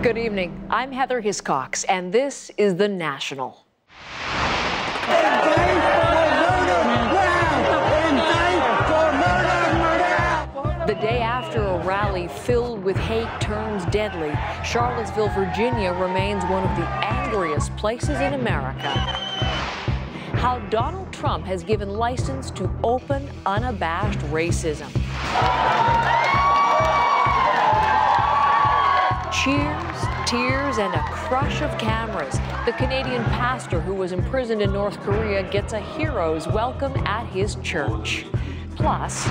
Good evening. I'm Heather Hiscox, and this is The National. The day after a rally filled with hate turns deadly, Charlottesville, Virginia remains one of the angriest places in America. How Donald Trump has given license to open, unabashed racism. Cheers, tears, and a crush of cameras. The Canadian pastor who was imprisoned in North Korea gets a hero's welcome at his church. Plus,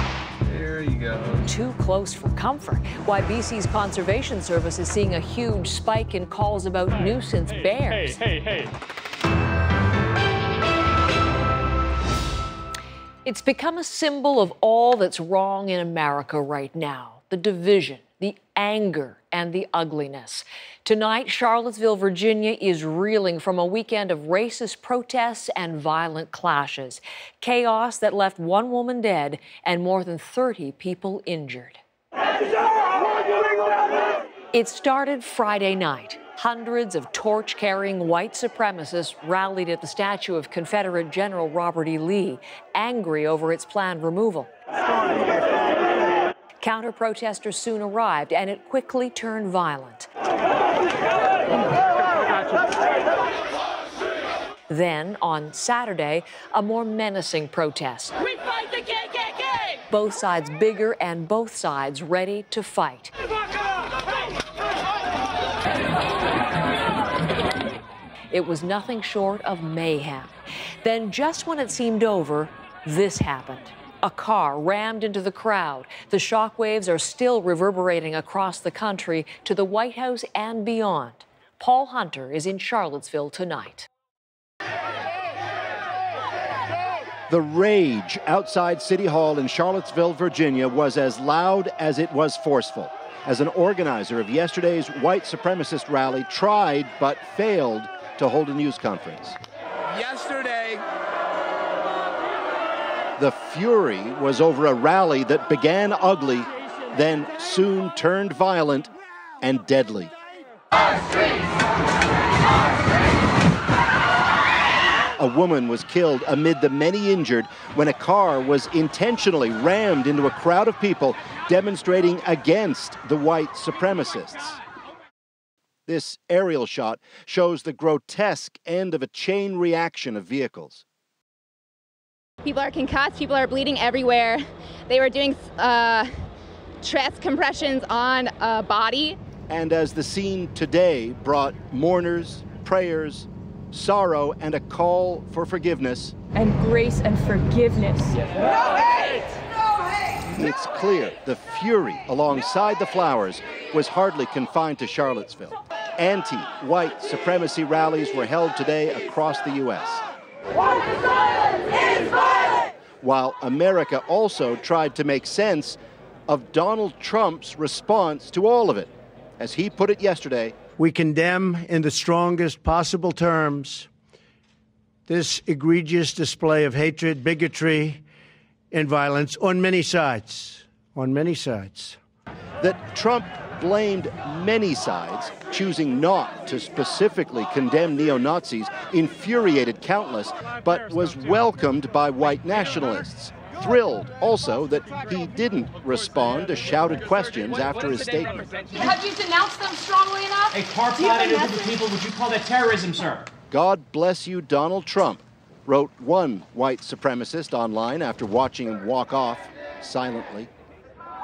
there you go. Too close for comfort. Why BC's Conservation Service is seeing a huge spike in calls about nuisance bears. Hey. It's become a symbol of all that's wrong in America right now. The division, the anger, and the ugliness. Tonight, Charlottesville, Virginia is reeling from a weekend of racist protests and violent clashes. Chaos that left one woman dead and more than 30 people injured. It started Friday night. Hundreds of torch-carrying white supremacists rallied at the statue of Confederate General Robert E. Lee, angry over its planned removal. Counter-protesters soon arrived, and it quickly turned violent. Then, on Saturday, a more menacing protest. We fight the KKK! Both sides bigger and both sides ready to fight. It was nothing short of mayhem. Then, just when it seemed over, this happened. A car rammed into the crowd. The shockwaves are still reverberating across the country to the White House and beyond. Paul Hunter is in Charlottesville tonight. The rage outside City Hall in Charlottesville, Virginia, was as loud as it was forceful, as an organizer of yesterday's white supremacist rally tried but failed to hold a news conference. Yesterday, the fury was over a rally that began ugly, then soon turned violent and deadly. A woman was killed amid the many injured when a car was intentionally rammed into a crowd of people demonstrating against the white supremacists. This aerial shot shows the grotesque end of a chain reaction of vehicles. People are concussed, people are bleeding everywhere. They were doing chest compressions on a body. And as the scene today brought mourners, prayers, sorrow, and a call for forgiveness. And grace and forgiveness. No hate! No hate! It's clear the fury alongside the flowers was hardly confined to Charlottesville. Anti-white supremacy rallies were held today across the U.S. White silence is violent! While America also tried to make sense of Donald Trump's response to all of it. As he put it yesterday, we condemn in the strongest possible terms this egregious display of hatred, bigotry, and violence on many sides. On many sides. That Trump blamed many sides, choosing not to specifically condemn neo-Nazis, infuriated countless, but was welcomed by white nationalists. Thrilled also that he didn't respond to shouted questions after his statement. Have you denounced them strongly enough? A car plotted a group of people, would you call that terrorism, sir? God bless you, Donald Trump, wrote one white supremacist online after watching him walk off silently.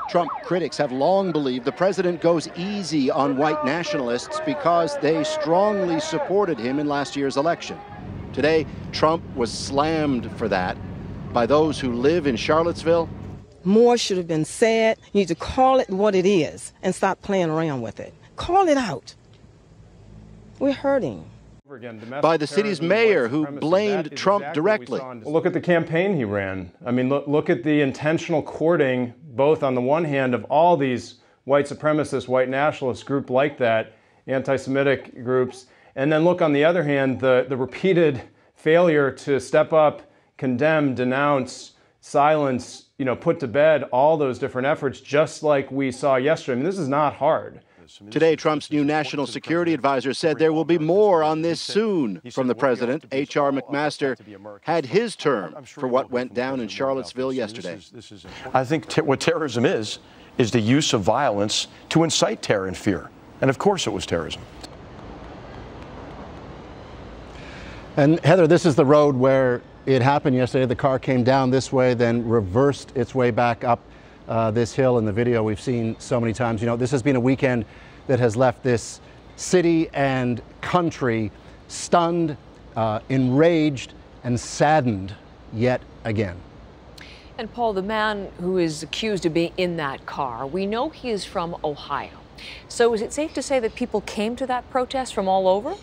Trump critics have long believed the president goes easy on white nationalists because they strongly supported him in last year's election. Today, Trump was slammed for that by those who live in Charlottesville. More should have been said. You need to call it what it is and stop playing around with it. Call it out. We're hurting. By the city's mayor, who blamed Trump directly. Well, look at the campaign he ran. I mean, look at the intentional courting, both on the one hand of all these white supremacist, white nationalist group like that, anti-Semitic groups, and then look on the other hand, the repeated failure to step up, condemn, denounce, silence, put to bed all those different efforts, just like we saw yesterday. I mean, this is not hard. Today, Trump's new national security advisor said there will be more on this soon from the president. H.R. McMaster had his term for what went down in Charlottesville yesterday. I think what terrorism is the use of violence to incite terror and fear. And of course it was terrorism. And Heather, this is the road where it happened yesterday. The car came down this way, then reversed its way back up this hill in the video we've seen so many times. You know, this has been a weekend that has left this city and country stunned, enraged, and saddened yet again. And Paul, the man who is accused of being in that car, we know he is from Ohio. So is it safe to say that people came to that protest from all over?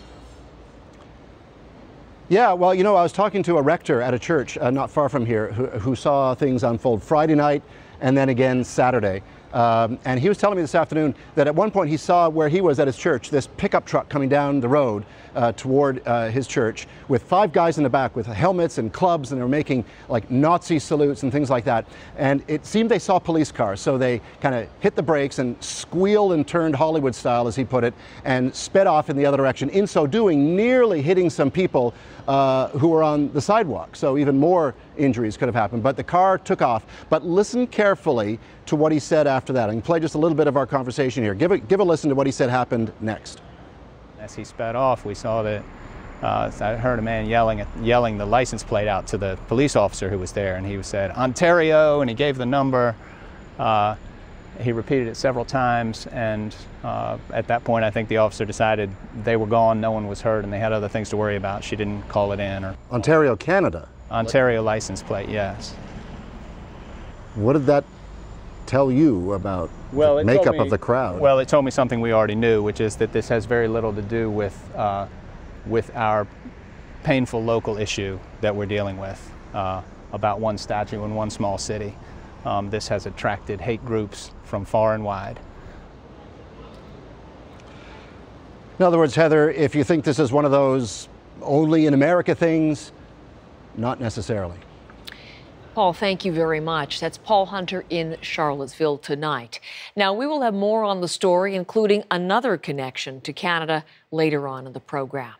Yeah, well, you know, I was talking to a rector at a church not far from here who saw things unfold Friday night and then again Saturday. And he was telling me this afternoon that at one point he saw where he was at his church, this pickup truck coming down the road toward his church with 5 guys in the back with helmets and clubs, and they were making like Nazi salutes and things like that. And it seemed they saw police cars, so they kind of hit the brakes and squealed and turned Hollywood style, as he put it, and sped off in the other direction. In so doing, nearly hitting some people who were on the sidewalk. So even more injuries could have happened. But the car took off. But listen carefully to what he said after that. I can play just a little bit of our conversation here. Give a listen to what he said happened next. As he sped off, we saw that I heard a man yelling the license plate out to the police officer who was there, and he said, "Ontario," and he gave the number. He repeated it several times, and at that point I think the officer decided they were gone, no one was hurt, and they had other things to worry about. She didn't call it in. Or Ontario, Canada? Ontario license plate, yes. What did that tell you about the makeup of the crowd? Well, it told me something we already knew, which is that this has very little to do with our painful local issue that we're dealing with about one statue in one small city. This has attracted hate groups from far and wide. In other words, Heather, if you think this is one of those only in America things, not necessarily. Paul, thank you very much. That's Paul Hunter in Charlottesville tonight. Now, we will have more on the story, including another connection to Canada later on in the program.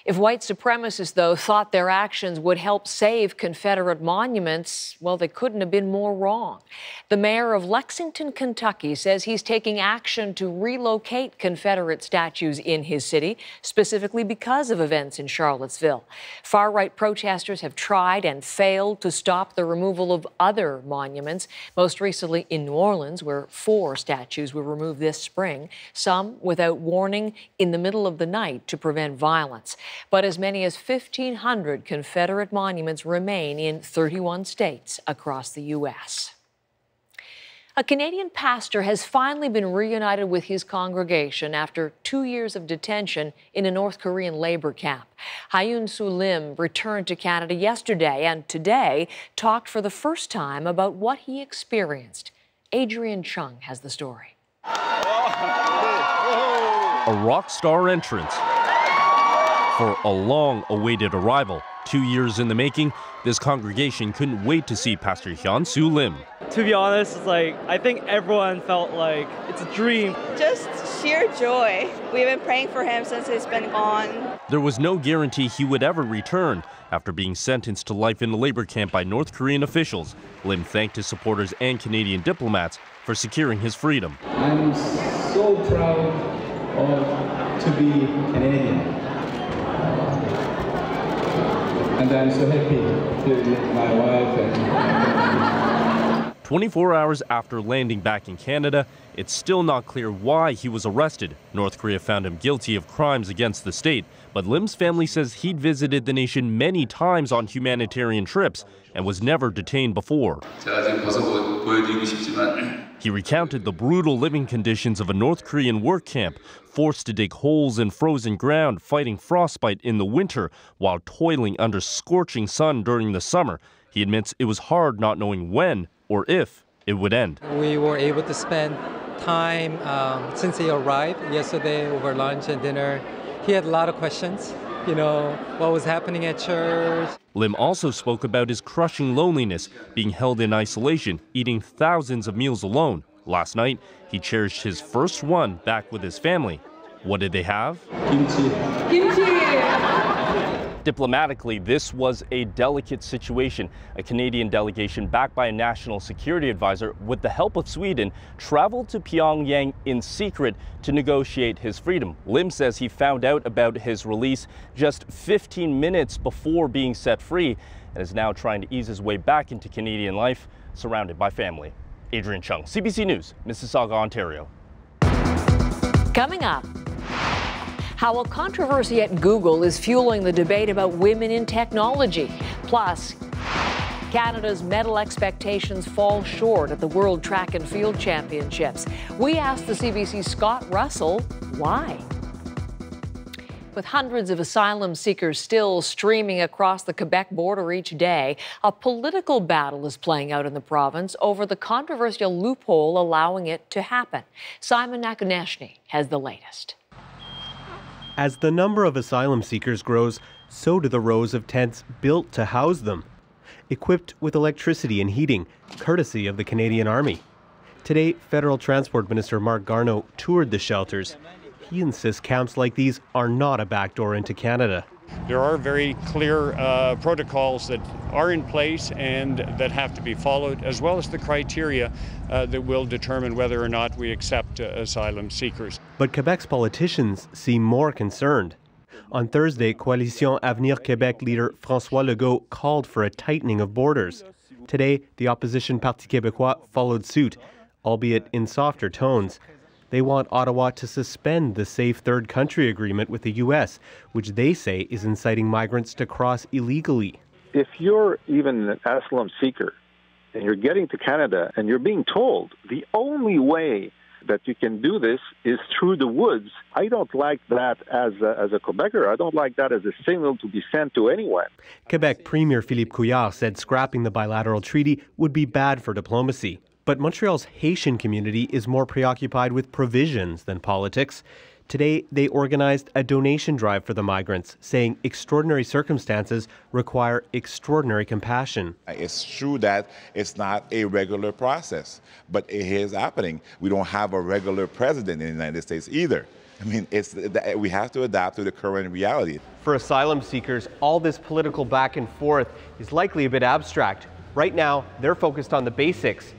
If white supremacists, though, thought their actions would help save Confederate monuments, well, they couldn't have been more wrong. The mayor of Lexington, Kentucky, says he's taking action to relocate Confederate statues in his city, specifically because of events in Charlottesville. Far-right protesters have tried and failed to stop the removal of other monuments, most recently in New Orleans, where 4 statues were removed this spring, some without warning in the middle of the night to prevent violence. But as many as 1,500 Confederate monuments remain in 31 states across the U.S. A Canadian pastor has finally been reunited with his congregation after 2 years of detention in a North Korean labor camp. Hyun Soo Lim returned to Canada yesterday and today talked for the first time about what he experienced. Adrian Chung has the story. A rock star entrance for a long-awaited arrival. 2 years in the making, this congregation couldn't wait to see Pastor Hyun Soo Lim. To be honest, it's like I think everyone felt like it's a dream. Just sheer joy. We've been praying for him since he's been gone. There was no guarantee he would ever return. After being sentenced to life in a labor camp by North Korean officials, Lim thanked his supporters and Canadian diplomats for securing his freedom. I'm so proud to be Canadian. And I'm so happy to be with my wife and 24 hours after landing back in Canada, it's still not clear why he was arrested. North Korea found him guilty of crimes against the state, but Lim's family says he'd visited the nation many times on humanitarian trips and was never detained before. He recounted the brutal living conditions of a North Korean work camp, forced to dig holes in frozen ground, fighting frostbite in the winter while toiling under scorching sun during the summer. He admits it was hard not knowing when or if it would end. We were able to spend time since he arrived yesterday over lunch and dinner. He had a lot of questions, you know, what was happening at church. Lim also spoke about his crushing loneliness, being held in isolation, eating thousands of meals alone, Last night, he cherished his first one back with his family. What did they have? Kimchi. Diplomatically, this was a delicate situation. A Canadian delegation backed by a national security advisor with the help of Sweden traveled to Pyongyang in secret to negotiate his freedom. Lim says he found out about his release just 15 minutes before being set free and is now trying to ease his way back into Canadian life, surrounded by family. Adrian Chung, CBC News, Mississauga, Ontario. Coming up, how a controversy at Google is fueling the debate about women in technology. Plus, Canada's medal expectations fall short at the World Track and Field Championships. We asked the CBC's Scott Russell why. With hundreds of asylum seekers still streaming across the Quebec border each day, a political battle is playing out in the province over the controversial loophole allowing it to happen. Simon Nakonechny has the latest. As the number of asylum seekers grows, so do the rows of tents built to house them, equipped with electricity and heating, courtesy of the Canadian Army. Today, Federal Transport Minister Marc Garneau toured the shelters. He insists camps like these are not a backdoor into Canada. There are very clear protocols that are in place and that have to be followed, as well as the criteria that will determine whether or not we accept asylum seekers. But Quebec's politicians seem more concerned. On Thursday, Coalition Avenir Québec leader François Legault called for a tightening of borders. Today, the opposition Parti Québécois followed suit, albeit in softer tones. They want Ottawa to suspend the Safe Third Country Agreement with the U.S., which they say is inciting migrants to cross illegally. If you're even an asylum seeker and you're getting to Canada and you're being told the only way that you can do this is through the woods, I don't like that as a Quebecer. I don't like that as a signal to be sent to anyone. Quebec Premier Philippe Couillard said scrapping the bilateral treaty would be bad for diplomacy. But Montreal's Haitian community is more preoccupied with provisions than politics. Today, they organized a donation drive for the migrants, saying extraordinary circumstances require extraordinary compassion. It's true that it's not a regular process, but it is happening. We don't have a regular president in the United States either. I mean, we have to adapt to the current reality. For asylum seekers, all this political back and forth is likely a bit abstract. Right now, they're focused on the basics,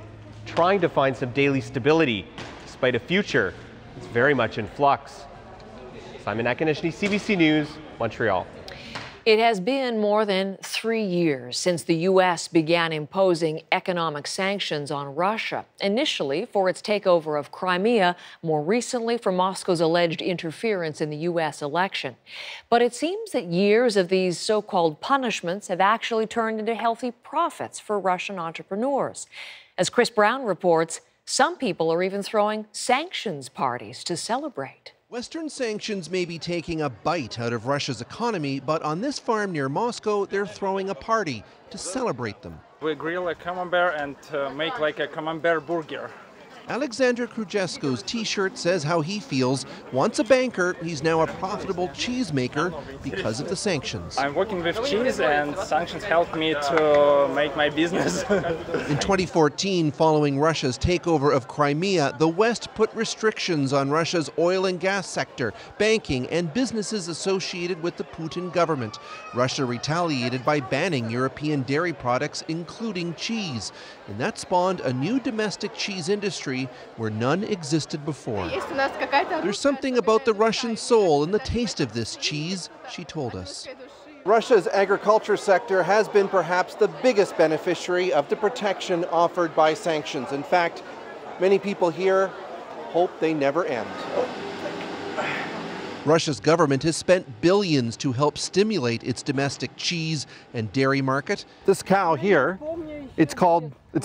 trying to find some daily stability, despite a future that's very much in flux. Simon Nakonechny, CBC News, Montreal. It has been more than 3 years since the U.S. began imposing economic sanctions on Russia, initially for its takeover of Crimea, more recently for Moscow's alleged interference in the U.S. election. But it seems that years of these so-called punishments have actually turned into healthy profits for Russian entrepreneurs. As Chris Brown reports, some people are even throwing sanctions parties to celebrate. Western sanctions may be taking a bite out of Russia's economy, but on this farm near Moscow, they're throwing a party to celebrate them. We grill a camembert and make like a camembert burger. Alexander Krujesco's T-shirt says how he feels. Once a banker, he's now a profitable cheesemaker because of the sanctions. I'm working with cheese and sanctions helped me to make my business. In 2014, following Russia's takeover of Crimea, the West put restrictions on Russia's oil and gas sector, banking, and businesses associated with the Putin government. Russia retaliated by banning European dairy products, including cheese. And that spawned a new domestic cheese industry where none existed before. There's something about the Russian soul and the taste of this cheese, she told us. Russia's agriculture sector has been perhaps the biggest beneficiary of the protection offered by sanctions. In fact, many people here hope they never end. Russia's government has spent billions to help stimulate its domestic cheese and dairy market. This cow here, its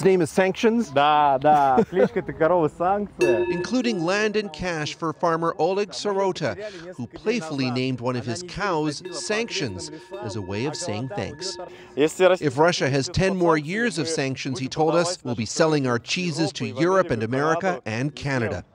name is Sanctions. Including land and cash for farmer Oleg Sirota, who playfully named one of his cows Sanctions as a way of saying thanks. If Russia has 10 more years of sanctions, he told us, we'll be selling our cheeses to Europe and America and Canada.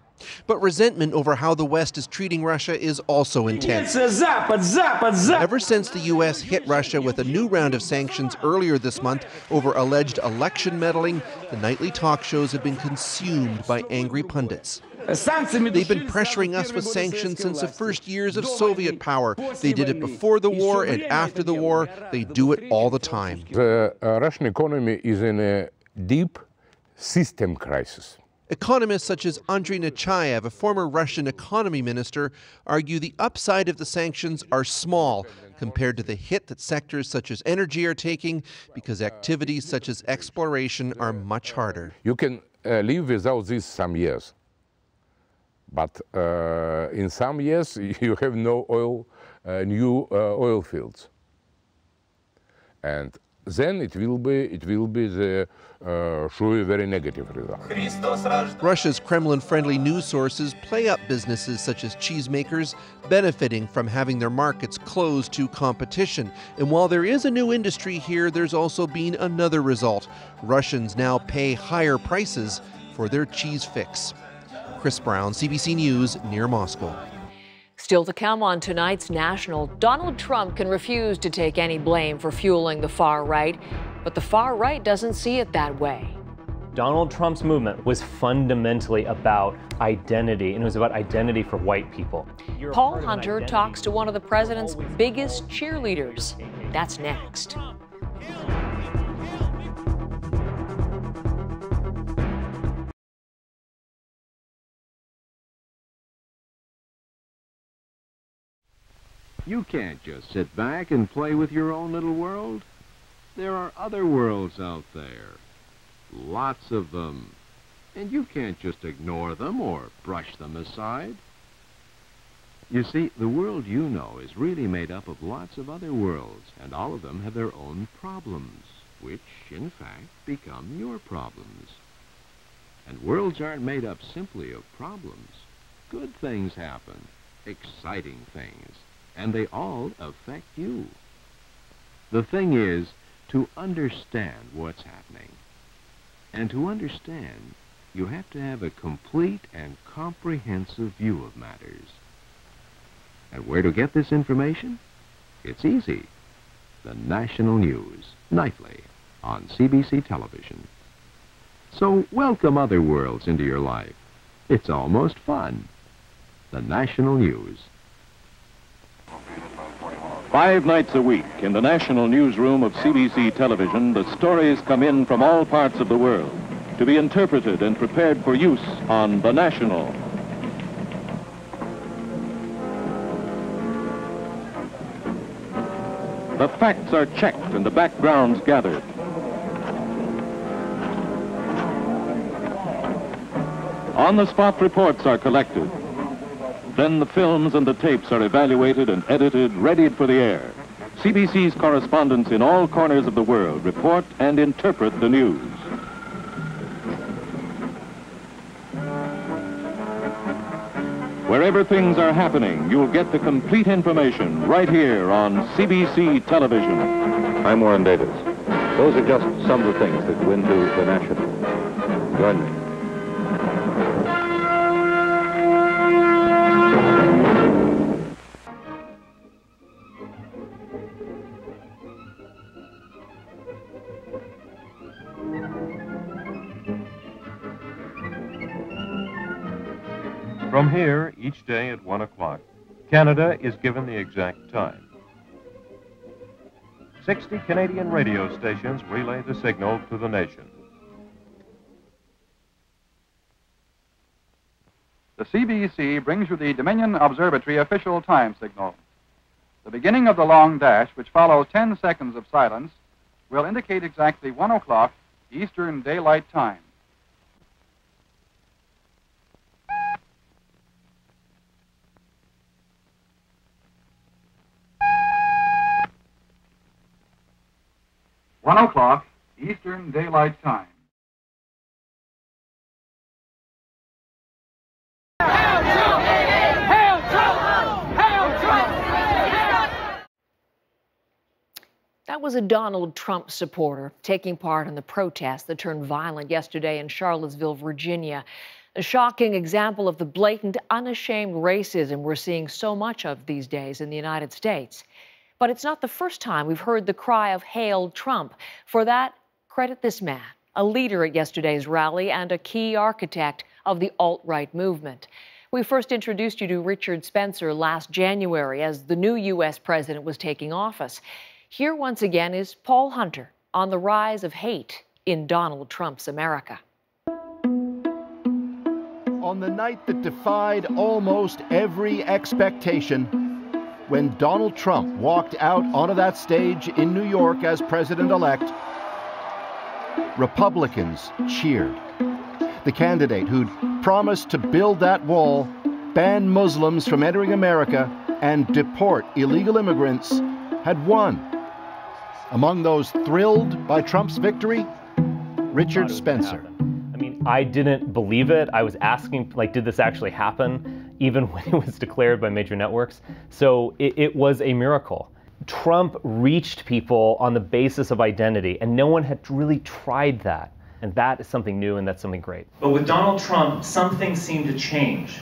But resentment over how the West is treating Russia is also intense. Ever since the U.S. hit Russia with a new round of sanctions earlier this month over alleged election meddling, the nightly talk shows have been consumed by angry pundits. They've been pressuring us with sanctions since the first years of Soviet power. They did it before the war and after the war. They do it all the time. The Russian economy is in a deep system crisis. Economists such as Andrei Nechayev, a former Russian economy minister, argue the upside of the sanctions are small compared to the hit that sectors such as energy are taking, because activities such as exploration are much harder. You can live without this some years, but in some years you have no oil, new oil fields, and then it will be the show a very negative result. Russia's Kremlin-friendly news sources play up businesses such as cheesemakers, benefiting from having their markets closed to competition. And while there is a new industry here, there's also been another result. Russians now pay higher prices for their cheese fix. Chris Brown, CBC News, near Moscow. Still to come on tonight's National, Donald Trump can refuse to take any blame for fueling the far right, but the far right doesn't see it that way. Donald Trump's movement was fundamentally about identity, and it was about identity for white people. Paul Hunter talks to one of the president's biggest cheerleaders. That's next. You can't just sit back and play with your own little world. There are other worlds out there. Lots of them. And you can't just ignore them or brush them aside. You see, the world you know is really made up of lots of other worlds, and all of them have their own problems, which, in fact, become your problems. And worlds aren't made up simply of problems. Good things happen, exciting things. And they all affect you. The thing is to understand what's happening. And to understand, you have to have a complete and comprehensive view of matters. And where to get this information? It's easy. The national news, nightly, on CBC Television. So welcome other worlds into your life. It's almost fun. The national news. 5 nights a week in the national newsroom of CBC Television, the stories come in from all parts of the world to be interpreted and prepared for use on The National. The facts are checked and the backgrounds gathered. On-the-spot reports are collected. Then the films and the tapes are evaluated and edited, readied for the air. CBC's correspondents in all corners of the world report and interpret the news. Wherever things are happening, you'll get the complete information right here on CBC Television. I'm Warren Davis. Those are just some of the things that go into The National. Join me. From here, each day at 1 o'clock, Canada is given the exact time. 60 Canadian radio stations relay the signal to the nation. The CBC brings you the Dominion Observatory official time signal. The beginning of the long dash, which follows 10 seconds of silence, will indicate exactly 1 o'clock Eastern Daylight Time. One o'clock Eastern Daylight Time. That was a Donald Trump supporter taking part in the protest that turned violent yesterday in Charlottesville, Virginia. A shocking example of the blatant, unashamed racism we're seeing so much of these days in the United States. But it's not the first time we've heard the cry of "Hail Trump." For that, credit this man, a leader at yesterday's rally and a key architect of the alt-right movement. We first introduced you to Richard Spencer last January as the new U.S. president was taking office. Here once again is Paul Hunter on the rise of hate in Donald Trump's America. On the night that defied almost every expectation, when Donald Trump walked out onto that stage in New York as president-elect, Republicans cheered. The candidate who'd promised to build that wall, ban Muslims from entering America, and deport illegal immigrants had won. Among those thrilled by Trump's victory, Richard Spencer. I didn't believe it. I was asking, did this actually happen? Even when it was declared by major networks. So it was a miracle. Trump reached people on the basis of identity, and no one had really tried that. And that is something new, and that's something great. But with Donald Trump, some things seem to change.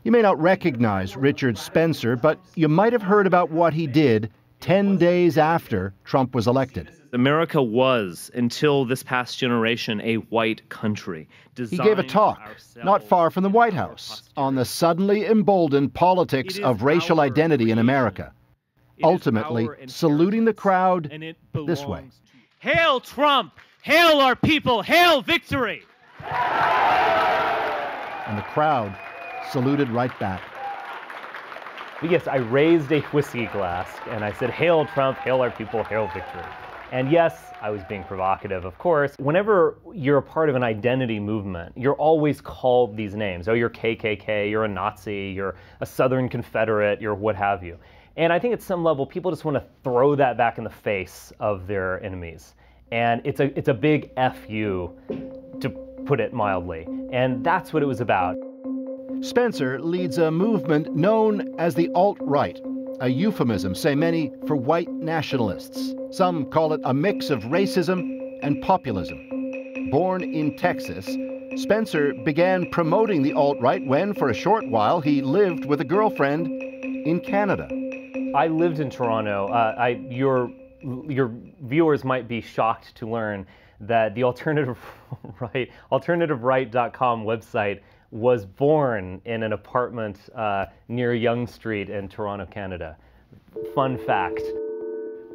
You may not recognize Richard Spencer, but you might have heard about what he did 10 days after Trump was elected. America was, until this past generation, a white country. He gave a talk, not far from the White House, on the suddenly emboldened politics of racial identity in America, ultimately saluting the crowd this way. Hail Trump! Hail our people! Hail victory! And the crowd saluted right back. But yes, I raised a whiskey glass and I said, "Hail Trump, hail our people, hail victory." And yes, I was being provocative, of course. Whenever you're a part of an identity movement, you're always called these names. Oh, you're KKK, you're a Nazi, you're a Southern Confederate, you're what have you. And I think at some level, people just want to throw that back in the face of their enemies. And it's a big F you, to put it mildly. And that's what it was about. Spencer leads a movement known as the alt-right, a euphemism, say many, for white nationalists. Some call it a mix of racism and populism. Born in Texas, Spencer began promoting the alt-right when, for a short while, he lived with a girlfriend in Canada. I lived in Toronto. Your viewers might be shocked to learn that the alternativeright.com website was born in an apartment near Yonge Street in Toronto, Canada. Fun fact.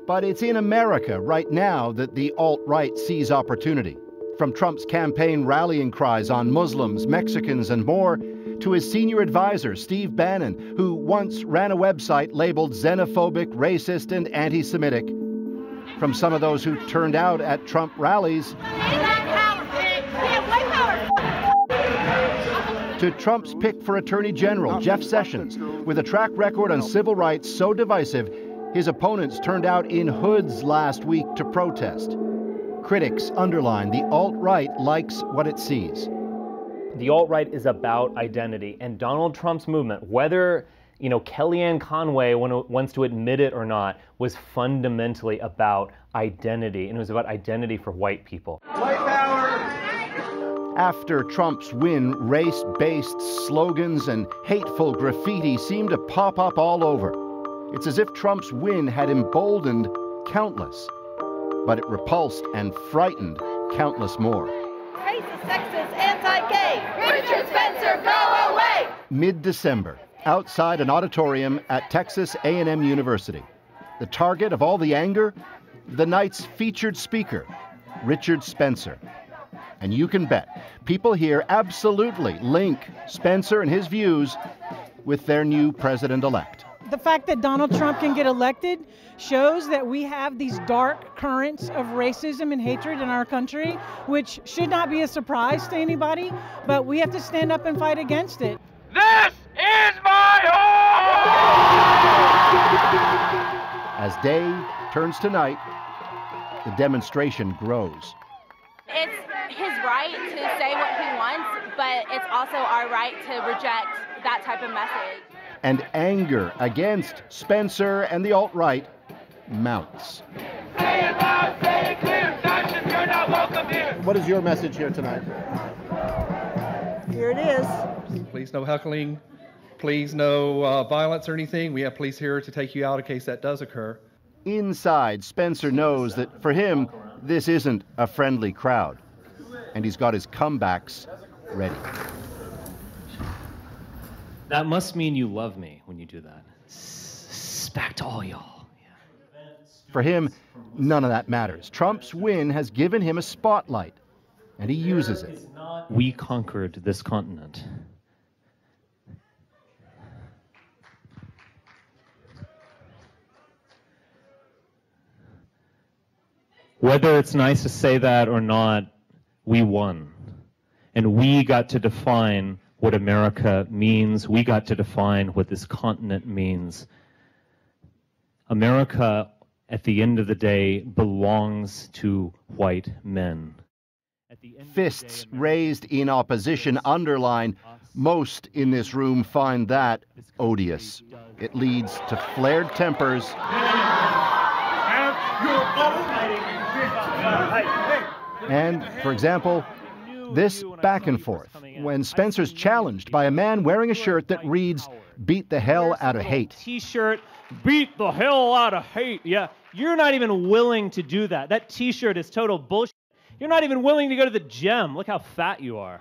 But it's in America right now that the alt-right sees opportunity. From Trump's campaign rallying cries on Muslims, Mexicans, and more, to his senior advisor, Steve Bannon, who once ran a website labeled xenophobic, racist, and anti-Semitic. From some of those who turned out at Trump rallies, to Trump's pick for Attorney General, Jeff Sessions, with a track record on civil rights so divisive, his opponents turned out in hoods last week to protest. Critics underline the alt-right likes what it sees. The alt-right is about identity, and Donald Trump's movement, whether Kellyanne Conway wants to admit it or not, was fundamentally about identity, and it was about identity for white people. White power! After Trump's win, race-based slogans and hateful graffiti seemed to pop up all over. It's as if Trump's win had emboldened countless, but it repulsed and frightened countless more. Racist, sexist, anti-gay, Richard Spencer, go away! Mid-December, outside an auditorium at Texas A&M University. The target of all the anger? The night's featured speaker, Richard Spencer. And you can bet, people here absolutely link Spencer and his views with their new president-elect. The fact that Donald Trump can get elected shows that we have these dark currents of racism and hatred in our country, which should not be a surprise to anybody, but we have to stand up and fight against it. This is my home! As day turns to night, the demonstration grows. It's his right to say what he wants, but it's also our right to reject that type of message. And anger against Spencer and the alt-right mounts. Say it loud, say it clear, Sanctions, you're not welcome here. What is your message here tonight? Here it is. Please no heckling. Please no violence or anything. We have police here to take you out in case that does occur. Inside, Spencer knows that for him, this isn't a friendly crowd. And he's got his comebacks ready. That must mean you love me when you do that. Back to all y'all. For him, none of that matters. Trump's win has given him a spotlight, and he uses it. We conquered this continent. Whether it's nice to say that or not, we won. And we got to define what America means. We got to define what this continent means. America, at the end of the day, belongs to white men. Fists raised in opposition underline, most in this room find that odious. It leads to flared tempers and, for example, this back and forth when Spencer's challenged by a man wearing a shirt that reads, "Beat the hell out of hate." T-shirt, beat the hell out of hate. Yeah, you're not even willing to do that. That T-shirt is total bullshit. You're not even willing to go to the gym. Look how fat you are.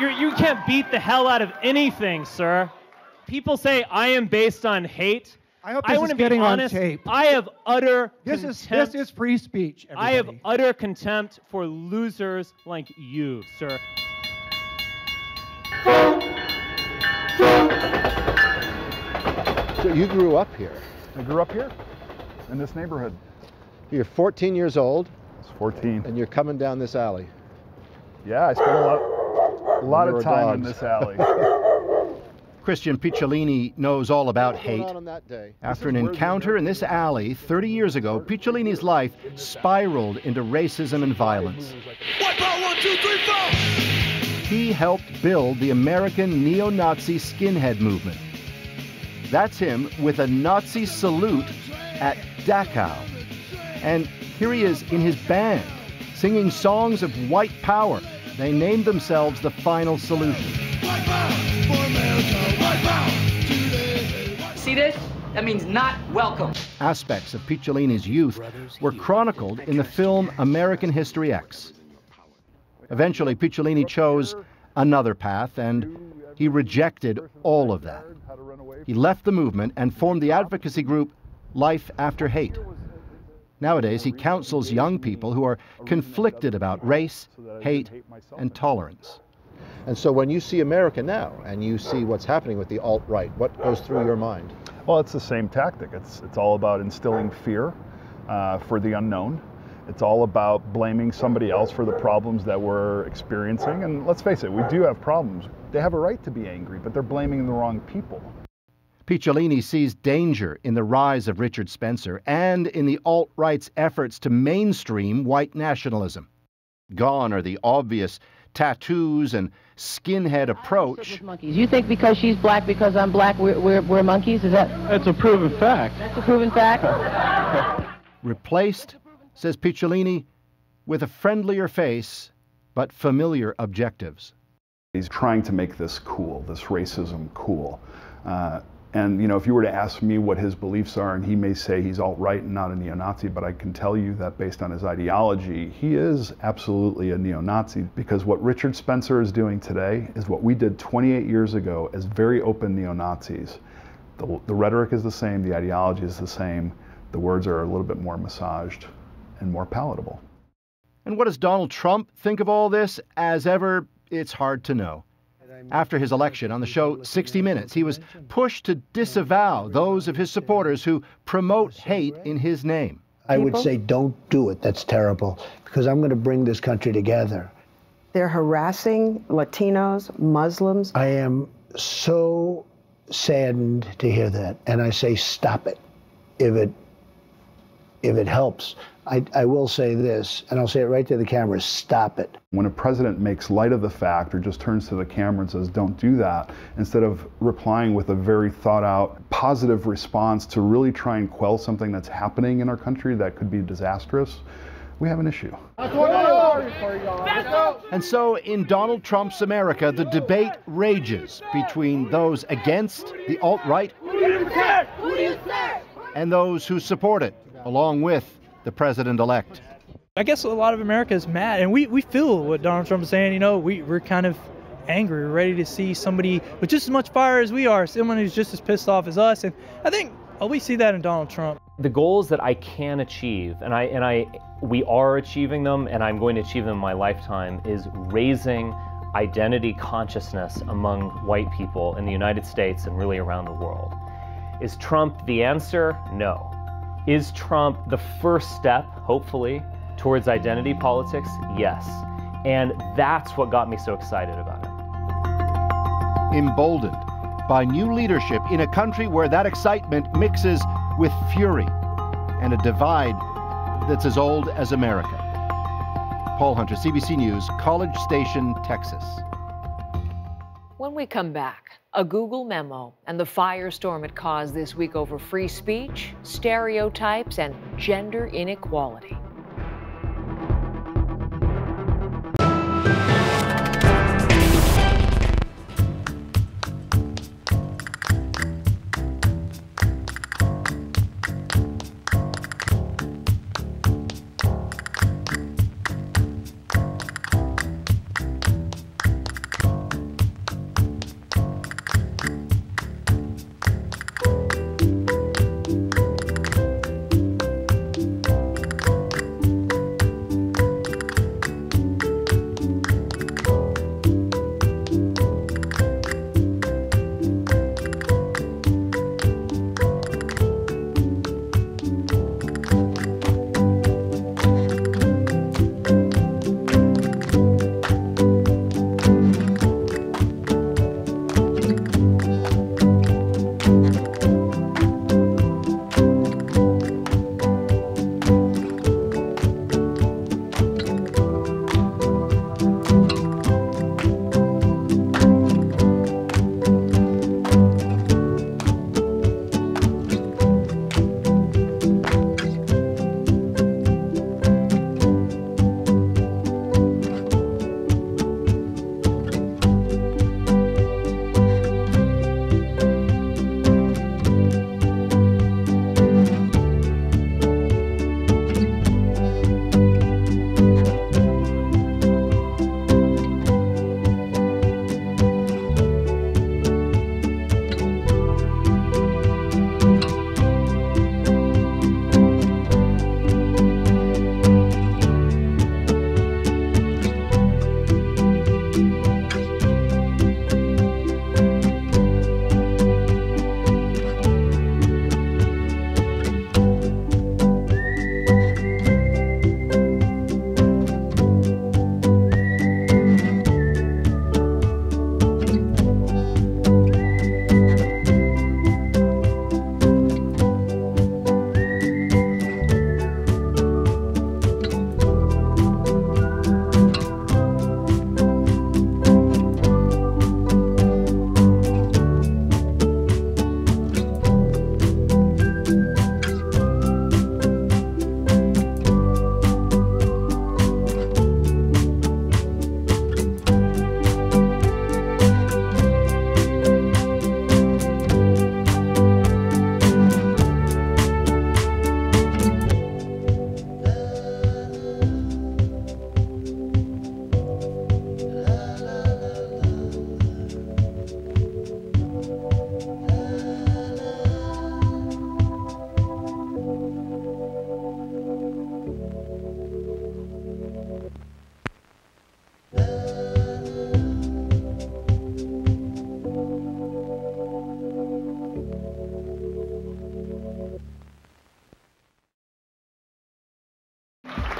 You can't beat the hell out of anything, sir. People say I am based on hate. I hope this is getting on tape. I have utter contempt. This is free speech, everybody. I have utter contempt for losers like you, sir. So you grew up here? I grew up here, in this neighborhood. You're 14 years old? I was 14. And you're coming down this alley? Yeah, I spent a lot of time in this alley. Christian Picciolini knows all about hate. After an encounter in this alley 30 years ago, Picciolini's life spiraled into racism and violence. He helped build the American neo-Nazi skinhead movement. That's him with a Nazi salute at Dachau. And here he is in his band, singing songs of white power. They named themselves the Final Solution. See this? That means not welcome. Aspects of Picciolini's youth were chronicled in the film American History X. Eventually, Picciolini chose another path, and he rejected all of that. He left the movement and formed the advocacy group Life After Hate. Nowadays, he counsels young people who are conflicted about race, hate, and tolerance. And so when you see America now, and you see what's happening with the alt-right, what goes through your mind? Well, it's the same tactic. It's all about instilling fear for the unknown. It's all about blaming somebody else for the problems that we're experiencing. And let's face it, we do have problems. They have a right to be angry, but they're blaming the wrong people. Picciolini sees danger in the rise of Richard Spencer and in the alt-right's efforts to mainstream white nationalism. Gone are the obvious tattoos and skinhead approach. You think because she's black, because I'm black, we're monkeys? Is that? That's a proven fact. That's a proven fact. Replaced, says Picciolini, with a friendlier face, but familiar objectives. He's trying to make this cool, this racism cool. And, you know, if you were to ask me what his beliefs are, and he may say he's alt-right and not a neo-Nazi, but I can tell you that based on his ideology, he is absolutely a neo-Nazi, because what Richard Spencer is doing today is what we did 28 years ago as very open neo-Nazis. The rhetoric is the same, the ideology is the same, the words are a little bit more massaged and more palatable. And what does Donald Trump think of all this? As ever, it's hard to know. After his election on the show 60 Minutes, he was pushed to disavow those of his supporters who promote hate in his name. I would say don't do it. That's terrible, because I'm going to bring this country together. They're harassing Latinos, Muslims. I am so saddened to hear that, and I say stop it. If it helps, I will say this, and I'll say it right to the camera, stop it. When a president makes light of the fact or just turns to the camera and says, don't do that, instead of replying with a very thought out, positive response to really try and quell something that's happening in our country that could be disastrous, we have an issue. And so in Donald Trump's America, the debate rages between those against the alt-right and those who support it, along with the president-elect. I guess a lot of America is mad, and we feel what Donald Trump is saying. You know, we're kind of angry. We're ready to see somebody with just as much fire as we are, someone who's just as pissed off as us. And I think we see that in Donald Trump. The goals that I can achieve, we are achieving them, and I'm going to achieve them in my lifetime, is raising identity consciousness among white people in the United States and really around the world. Is Trump the answer? No. Is Trump the first step, hopefully, towards identity politics? Yes. And that's what got me so excited about it. Emboldened by new leadership in a country where that excitement mixes with fury and a divide that's as old as America. Paul Hunter, CBC News, College Station, Texas. When we come back, a Google memo and the firestorm it caused this week over free speech, stereotypes, and gender inequality.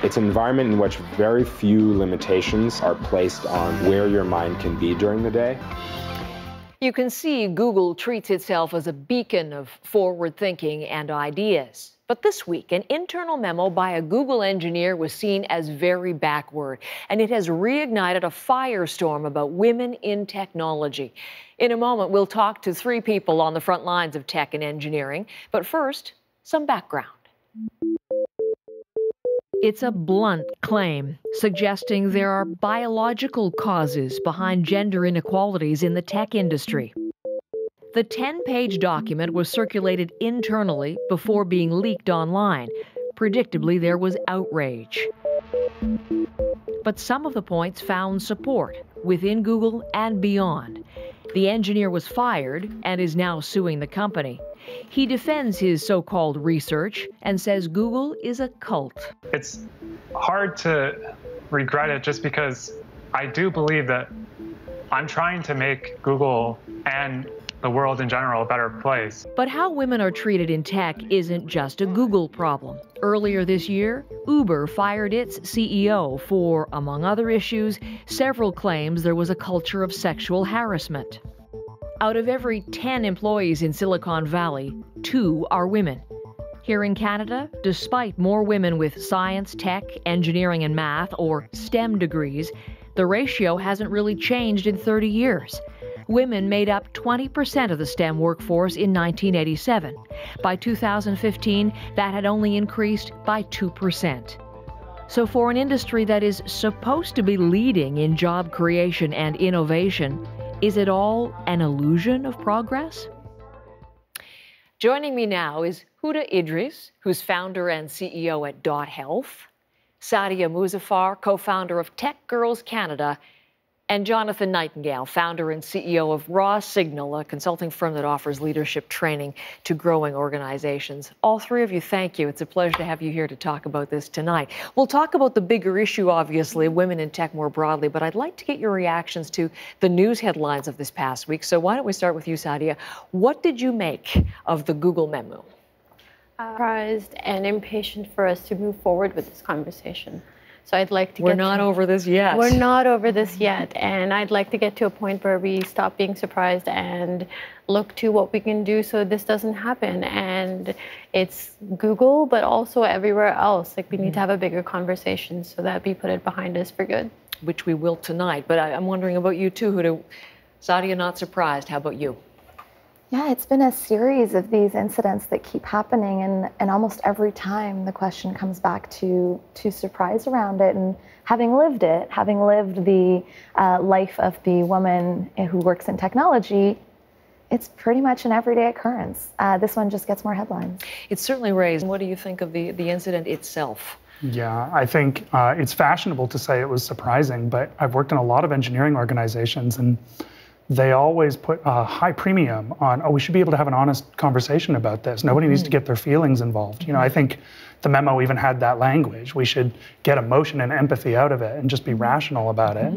It's an environment in which very few limitations are placed on where your mind can be during the day. You can see Google treats itself as a beacon of forward thinking and ideas. But this week, an internal memo by a Google engineer was seen as very backward, and it has reignited a firestorm about women in technology. In a moment, we'll talk to three people on the front lines of tech and engineering. But first, some background. It's a blunt claim, suggesting there are biological causes behind gender inequalities in the tech industry. The 10-page document was circulated internally before being leaked online. Predictably, there was outrage. But some of the points found support within Google and beyond. The engineer was fired and is now suing the company. He defends his so-called research and says Google is a cult. It's hard to regret it just because I do believe that I'm trying to make Google and the world in general a better place. But how women are treated in tech isn't just a Google problem. Earlier this year, Uber fired its CEO for, among other issues, several claims there was a culture of sexual harassment. Out of every 10 employees in Silicon Valley, 2 are women. Here in Canada, despite more women with science, tech, engineering, and math, or STEM degrees, the ratio hasn't really changed in 30 years. Women made up 20% of the STEM workforce in 1987. By 2015, that had only increased by 2%. So for an industry that is supposed to be leading in job creation and innovation, is it all an illusion of progress? Joining me now is Huda Idris, who's founder and CEO at Dot Health, Sadia Muzaffar, co-founder of Tech Girls Canada, and Jonathan Nightingale, founder and CEO of Raw Signal, a consulting firm that offers leadership training to growing organizations. All three of you, thank you. It's a pleasure to have you here to talk about this tonight. We'll talk about the bigger issue, obviously, women in tech more broadly, but I'd like to get your reactions to the news headlines of this past week. So why don't we start with you, Sadia? What did you make of the Google memo? Surprised and impatient for us to move forward with this conversation. So I'd like to We're not over this yet. We're not over this yet. And I'd like to get to a point where we stop being surprised and look to what we can do so this doesn't happen. And it's Google, but also everywhere else. Like, we need to have a bigger conversation so that we put it behind us for good. Which we will tonight. But I'm wondering about you too, Huda. Sadia, not surprised. How about you? Yeah, it's been a series of these incidents that keep happening, and almost every time the question comes back to surprise around it. And having lived the life of the woman who works in technology, it's pretty much an everyday occurrence. This one just gets more headlines. It's certainly raised. What do you think of the incident itself? Yeah, I think it's fashionable to say it was surprising, but I've worked in a lot of engineering organizations, and they always put a high premium on, oh, we should be able to have an honest conversation about this. Nobody needs to get their feelings involved. You know, I think the memo even had that language. We should get emotion and empathy out of it and just be rational about it.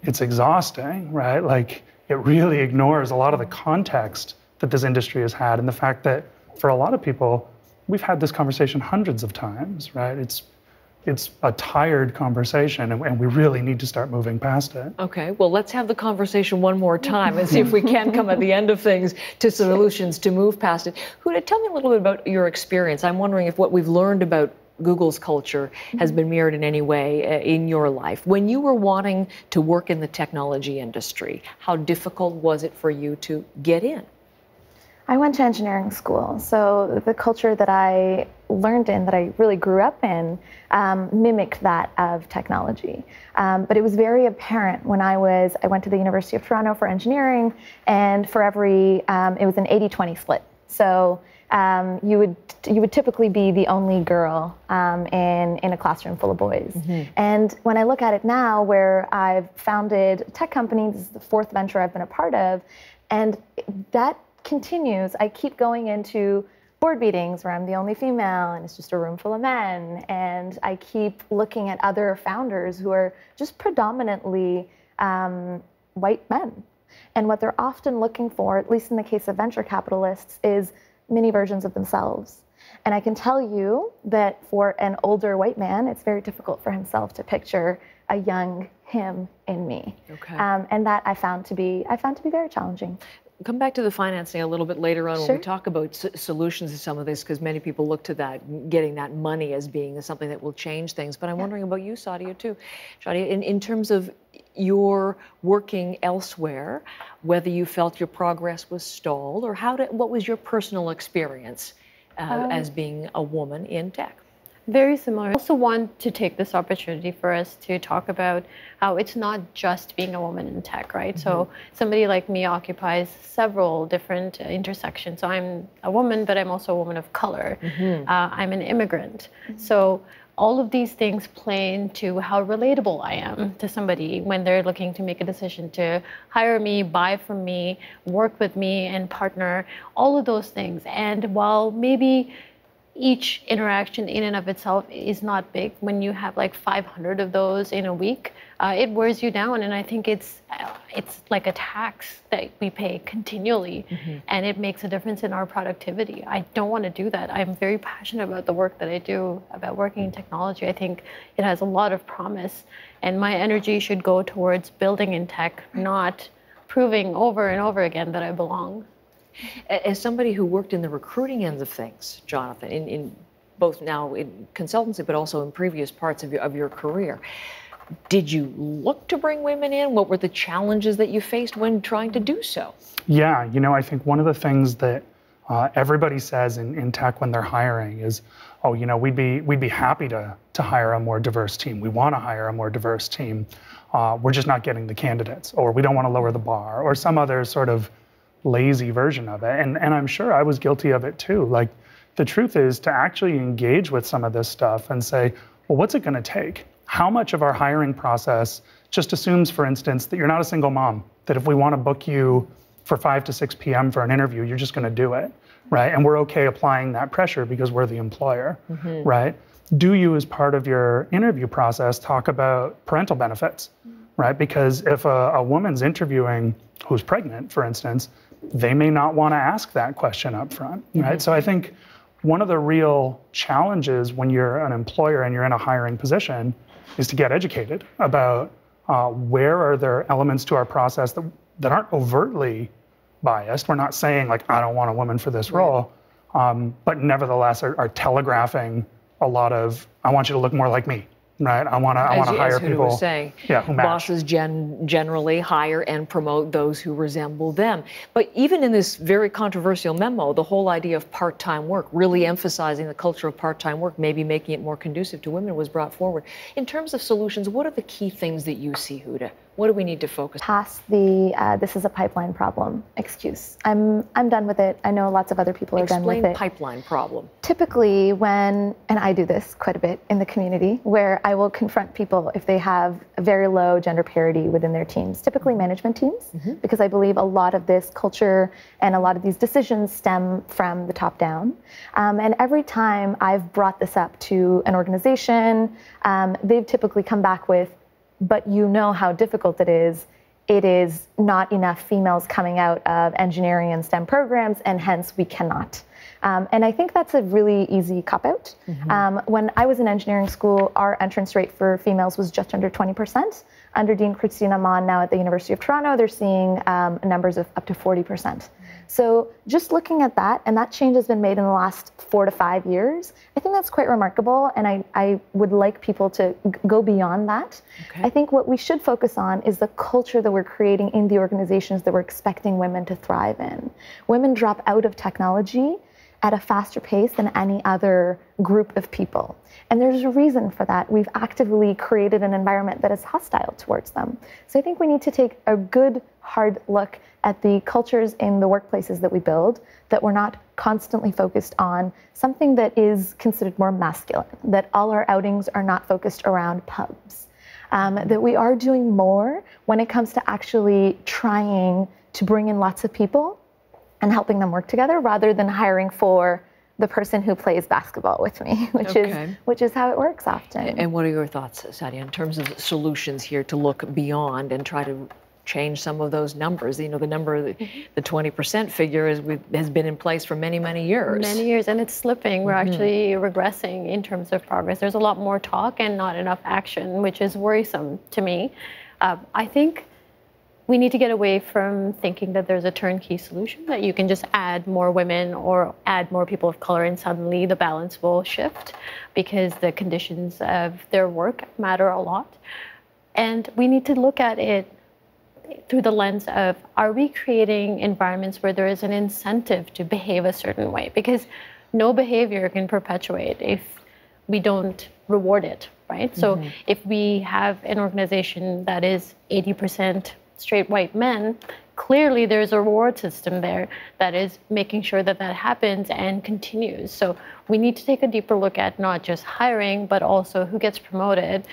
It's exhausting, right? Like, it really ignores a lot of the context that this industry has had, and the fact that for a lot of people, we've had this conversation hundreds of times, right? It's a tired conversation, and we really need to start moving past it. Okay, well, let's have the conversation one more time and see if we can come at the end of things to solutions to move past it. Huda, tell me a little bit about your experience. I'm wondering if what we've learned about Google's culture has been mirrored in any way in your life. When you were wanting to work in the technology industry, how difficult was it for you to get in? I went to engineering school, so the culture that I learned in, that I really grew up in, mimicked that of technology. But it was very apparent when I went to the University of Toronto for engineering, and for every, it was an 80-20 split. So you would typically be the only girl in a classroom full of boys. And when I look at it now, where I've founded tech companies, this is the 4th venture I've been a part of, and that continues. I keep going into board meetings where I'm the only female and it's just a room full of men, and I keep looking at other founders who are just predominantly white men. And what they're often looking for, at least in the case of venture capitalists, is mini versions of themselves. And I can tell you that for an older white man, it's very difficult for himself to picture a young him in me. Okay. And that I found to be very challenging. Come back to the financing a little bit later on when Sure. we talk about solutions to some of this, because many people look to that, getting that money as being something that will change things. But I'm wondering about you, Sadia, too. Sadia, in terms of your working elsewhere, whether you felt your progress was stalled, or what was your personal experience as being a woman in tech? Very similar. I also want to take this opportunity for us to talk about how it's not just being a woman in tech, right? So somebody like me occupies several different intersections. So I'm a woman, but I'm also a woman of color. I'm an immigrant. So all of these things play into how relatable I am to somebody when they're looking to make a decision to hire me, buy from me, work with me, and partner, all of those things. And while maybe each interaction in and of itself is not big, when you have like 500 of those in a week, it wears you down. And I think it's like a tax that we pay continually, and it makes a difference in our productivity. I don't want to do that. I'm very passionate about the work that I do, about working in technology. I think it has a lot of promise, and my energy should go towards building in tech, not proving over and over again that I belong. As somebody who worked in the recruiting ends of things, Jonathan, in both now in consultancy, but also in previous parts of your career, did you look to bring women in? What were the challenges that you faced when trying to do so? Yeah, you know, I think one of the things that everybody says in tech when they're hiring is, oh, you know, we'd be happy to hire a more diverse team. We want to hire a more diverse team. We're just not getting the candidates, or we don't want to lower the bar, or some other sort of lazy version of it. And I'm sure I was guilty of it too. Like, the truth is to actually engage with some of this stuff and say, well, what's it going to take? How much of our hiring process just assumes, for instance, that you're not a single mom, that if we want to book you for 5 to 6 p.m. for an interview, you're just going to do it, right? And we're okay applying that pressure because we're the employer, right? Do you, as part of your interview process, talk about parental benefits, right? Because if a woman's interviewing who's pregnant, for instance, they may not want to ask that question up front, right? So I think one of the real challenges when you're an employer and you're in a hiring position is to get educated about where are there elements to our process that aren't overtly biased. We're not saying, like, I don't want a woman for this role, but nevertheless are telegraphing a lot of, I want you to look more like me. Right, I want to hire people. Was saying, who match. Bosses generally hire and promote those who resemble them. But even in this very controversial memo, the whole idea of part-time work, really emphasizing the culture of part-time work, maybe making it more conducive to women, was brought forward. In terms of solutions, what are the key things that you see, Huda? What do we need to focus on? Past the this is a pipeline problem excuse. I'm done with it. I know lots of other people are done with it. Explain pipeline problem. Typically when, and I do this quite a bit in the community, where I will confront people if they have a very low gender parity within their teams, typically management teams, because I believe a lot of this culture and a lot of these decisions stem from the top down. And every time I've brought this up to an organization, they've typically come back with, but you know how difficult it is. It is not enough females coming out of engineering and STEM programs, and hence we cannot. And I think that's a really easy cop-out. When I was in engineering school, our entrance rate for females was just under 20%. Under Dean Christina Mon now at the University of Toronto, they're seeing numbers of up to 40%. So just looking at that, and that change has been made in the last 4 to 5 years, I think that's quite remarkable, and I would like people to go beyond that. I think what we should focus on is the culture that we're creating in the organizations that we're expecting women to thrive in. Women drop out of technology at a faster pace than any other group of people. And there's a reason for that. We've actively created an environment that is hostile towards them. So I think we need to take a good, hard look at the cultures in the workplaces that we build, that we're not constantly focused on something that is considered more masculine, that all our outings are not focused around pubs, that we are doing more when it comes to actually trying to bring in lots of people and helping them work together, rather than hiring for the person who plays basketball with me, which is how it works often. And what are your thoughts, Sadia, in terms of solutions here to look beyond and try to change some of those numbers? You know, the number, the 20% figure has been in place for many, many years. Many years, and it's slipping. We're actually regressing in terms of progress. There's a lot more talk and not enough action, which is worrisome to me. I think we need to get away from thinking that there's a turnkey solution, that you can just add more women or add more people of color and suddenly the balance will shift, because the conditions of their work matter a lot. And we need to look at it through the lens of, are we creating environments where there is an incentive to behave a certain way? Because no behavior can perpetuate. If we don't reward it, right? So if we have an organization that is 80% straight white men, clearly there's a reward system there that is making sure that that happens and continues. So we need to take a deeper look at not just hiring, but also who gets promoted,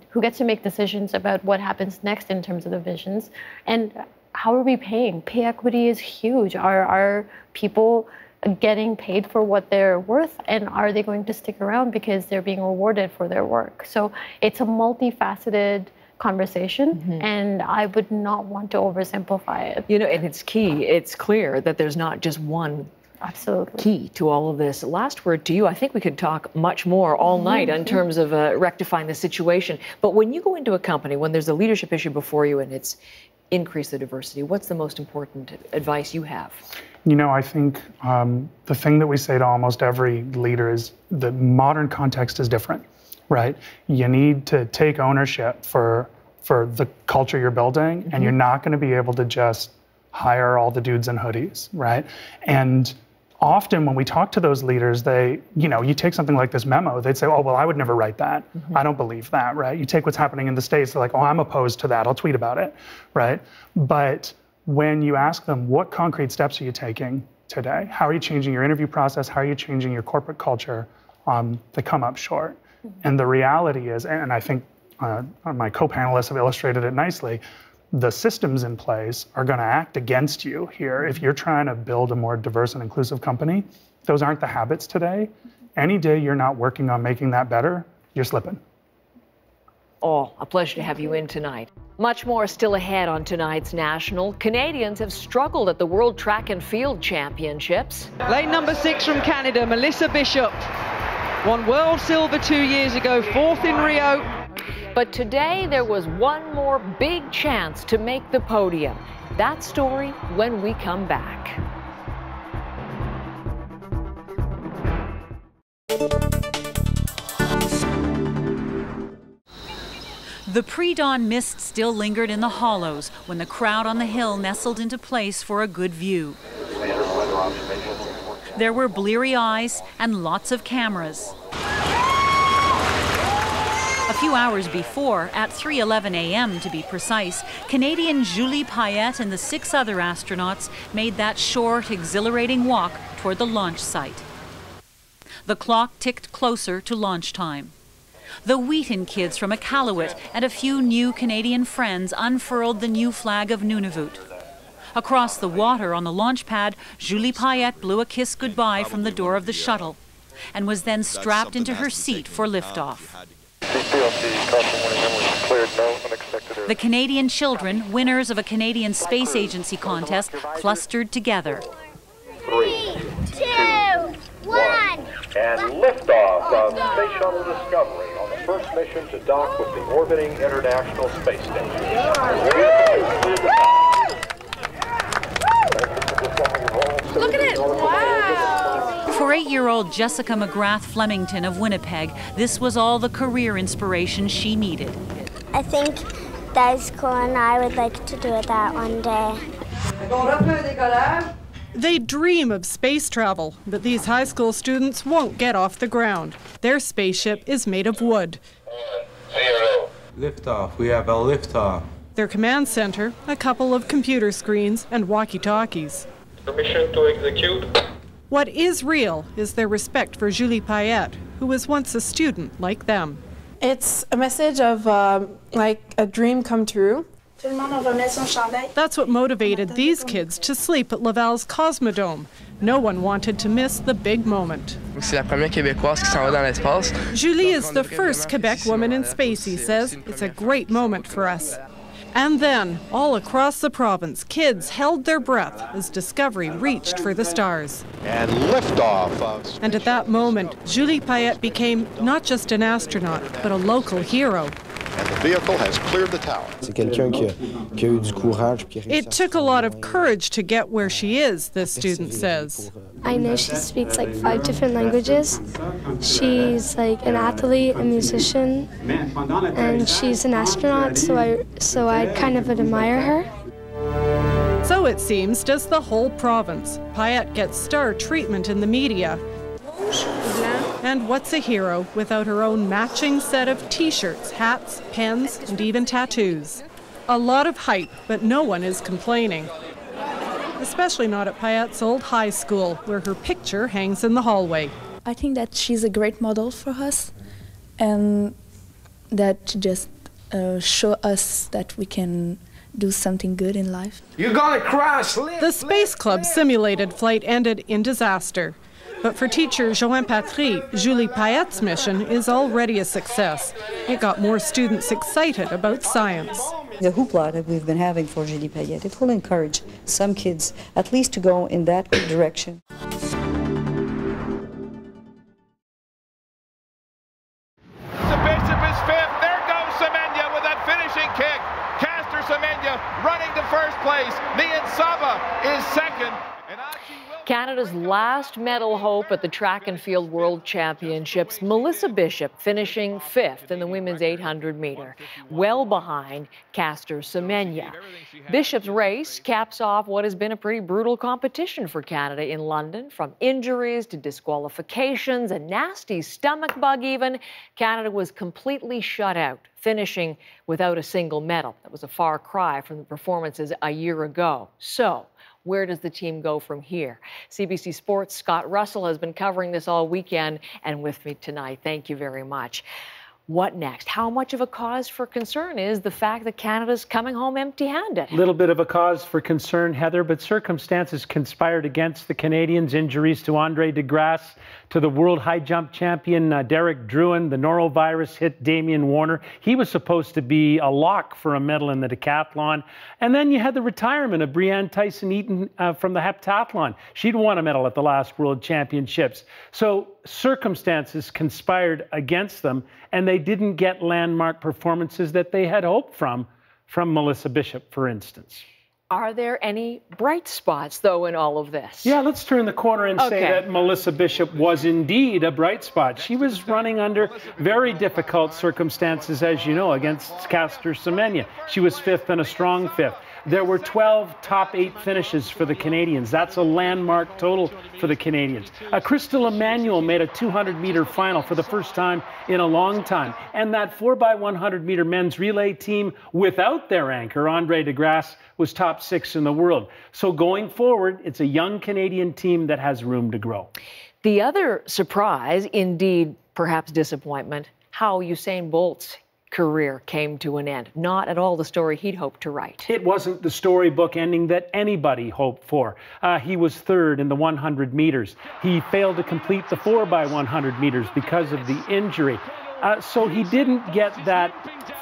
who gets to make decisions about what happens next in terms of the visions, and how are we paying? Pay equity is huge. Are people getting paid for what they're worth, and are they going to stick around because they're being rewarded for their work? So it's a multifaceted conversation, and I would not want to oversimplify it. You know, and it's key. It's clear that there's not just one key to all of this. Last word to you. I think we could talk much more all night in terms of rectifying the situation. But when you go into a company, when there's a leadership issue before you and it's increase the diversity, what's the most important advice you have? You know, I think the thing that we say to almost every leader is the modern context is different, right? You need to take ownership for the culture you're building, and you're not going to be able to just hire all the dudes in hoodies, right? And often when we talk to those leaders, they, you know, you take something like this memo, they'd say, oh, well, I would never write that. I don't believe that, right? You take what's happening in the States, they're like, oh, I'm opposed to that. I'll tweet about it, right? But when you ask them, what concrete steps are you taking today? How are you changing your interview process? How are you changing your corporate culture? They come up short. And the reality is, and I think my co-panelists have illustrated it nicely, the systems in place are going to act against you here. If you're trying to build a more diverse and inclusive company, those aren't the habits today. Any day you're not working on making that better, you're slipping. Oh, a pleasure to have you in tonight. Much more still ahead on tonight's National. Canadians have struggled at the World Track and Field Championships. Lane number 6 from Canada, Melissa Bishop, won world silver 2 years ago, 4th in Rio. But today there was one more big chance to make the podium. That story when we come back. The pre-dawn mist still lingered in the hollows when the crowd on the hill nestled into place for a good view. There were bleary eyes and lots of cameras. A few hours before, at 3:11 a.m. to be precise, Canadian Julie Payette and the 6 other astronauts made that short, exhilarating walk toward the launch site. The clock ticked closer to launch time. The Wheaton kids from Iqaluit and a few new Canadian friends unfurled the new flag of Nunavut. Across the water on the launch pad, Julie Payette blew a kiss goodbye from the door of the shuttle and was then strapped into her seat for liftoff. The Canadian children, winners of a Canadian Space Agency contest, clustered together. 3, 2, 1. And liftoff of Space Shuttle Discovery on the first mission to dock with the orbiting International Space Station. Look at it! Wow! For 8-year-old Jessica McGrath Flemington of Winnipeg, this was all the career inspiration she needed. I think that is cool, and I would like to do that one day. They dream of space travel, but these high school students won't get off the ground. Their spaceship is made of wood. 0. Liftoff. We have a liftoff. Their command center, a couple of computer screens and walkie-talkies. Permission to execute. What is real is their respect for Julie Payette, who was once a student like them. It's a message of like a dream come true. That's what motivated these kids to sleep at Laval's Cosmodome. No one wanted to miss the big moment. Julie is the first Quebec woman in space, he says. It's a great moment for us. And then, all across the province, kids held their breath as Discovery reached for the stars. And liftoff. And at that moment, Julie Payette became not just an astronaut, but a local hero. And the vehicle has cleared the tower. It took a lot of courage to get where she is, this student says. I know she speaks like 5 different languages. She's like an athlete, a musician, and she's an astronaut, so I kind of admire her. So it seems does the whole province. Payette gets star treatment in the media. And what's a hero without her own matching set of t-shirts, hats, pens, and even tattoos? A lot of hype, but no one is complaining. Especially not at Payette's old high school, where her picture hangs in the hallway. I think that she's a great model for us, and that just show us that we can do something good in life. You're gonna crash! The Space Club simulated flight ended in disaster. But for teacher Joanne Patry, Julie Payette's mission is already a success. It got more students excited about science. The hoopla that we've been having for Julie Payette, it will encourage some kids at least to go in that direction. Bishop is fifth. There goes Semenya with that finishing kick. Caster Semenya running to first place. Nian Saba is second. Canada's last medal hope at the Track and Field World Championships, Melissa Bishop, finishing fifth in the women's 800-meter, well behind Caster Semenya. Bishop's race caps off what has been a pretty brutal competition for Canada in London. From injuries to disqualifications, a nasty stomach bug even, Canada was completely shut out, finishing without a single medal. That was a far cry from the performances a year ago. So, where does the team go from here? CBC Sports' Scott Russell has been covering this all weekend and with me tonight. Thank you very much. What next? How much of a cause for concern is the fact that Canada's coming home empty-handed? A little bit of a cause for concern, Heather, but circumstances conspired against the Canadians. Injuries to Andre de Grasse, to the world high jump champion Derek Drouin. The norovirus hit Damian Warner. He was supposed to be a lock for a medal in the decathlon. And then you had the retirement of Breanne Tyson-Eaton from the heptathlon. She'd won a medal at the last World Championships. So circumstances conspired against them, and they didn't get landmark performances that they had hoped from Melissa Bishop, for instance. Are there any bright spots, though, in all of this? Yeah, let's turn the corner and say that Melissa Bishop was indeed a bright spot. She was running under very difficult circumstances, as you know, against Caster Semenya. She was fifth and a strong fifth. There were 12 top 8 finishes for the Canadians. That's a landmark total for the Canadians. Crystal Emanuel made a 200-meter final for the first time in a long time. And that 4x100-meter men's relay team, without their anchor, Andre de Grasse, was top 6 in the world. So going forward, it's a young Canadian team that has room to grow. The other surprise, indeed perhaps disappointment, how Usain Bolt's career came to an end. Not at all the story he'd hoped to write. It wasn't the storybook ending that anybody hoped for. He was third in the 100 meters. He failed to complete the 4x100 meters because of the injury. So he didn't get that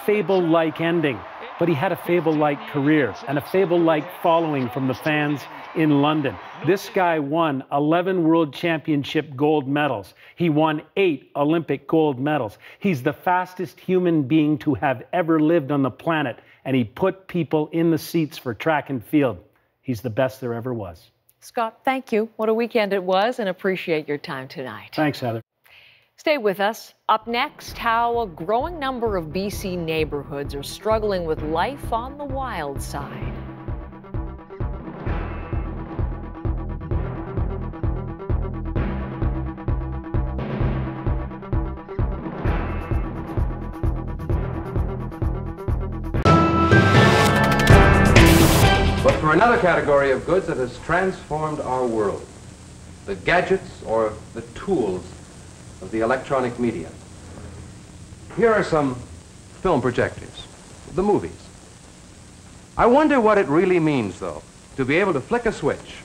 fable-like ending, but he had a fable-like career and a fable-like following from the fans in London. This guy won 11 World Championship gold medals. He won 8 Olympic gold medals. He's the fastest human being to have ever lived on the planet, and he put people in the seats for track and field. He's the best there ever was. Scott, thank you. What a weekend it was, and appreciate your time tonight. Thanks, Heather. Stay with us. Up next, how a growing number of BC neighborhoods are struggling with life on the wild side. But for another category of goods that has transformed our world, the gadgets or the tools of the electronic media. Here are some film projectors, the movies. I wonder what it really means, though, to be able to flick a switch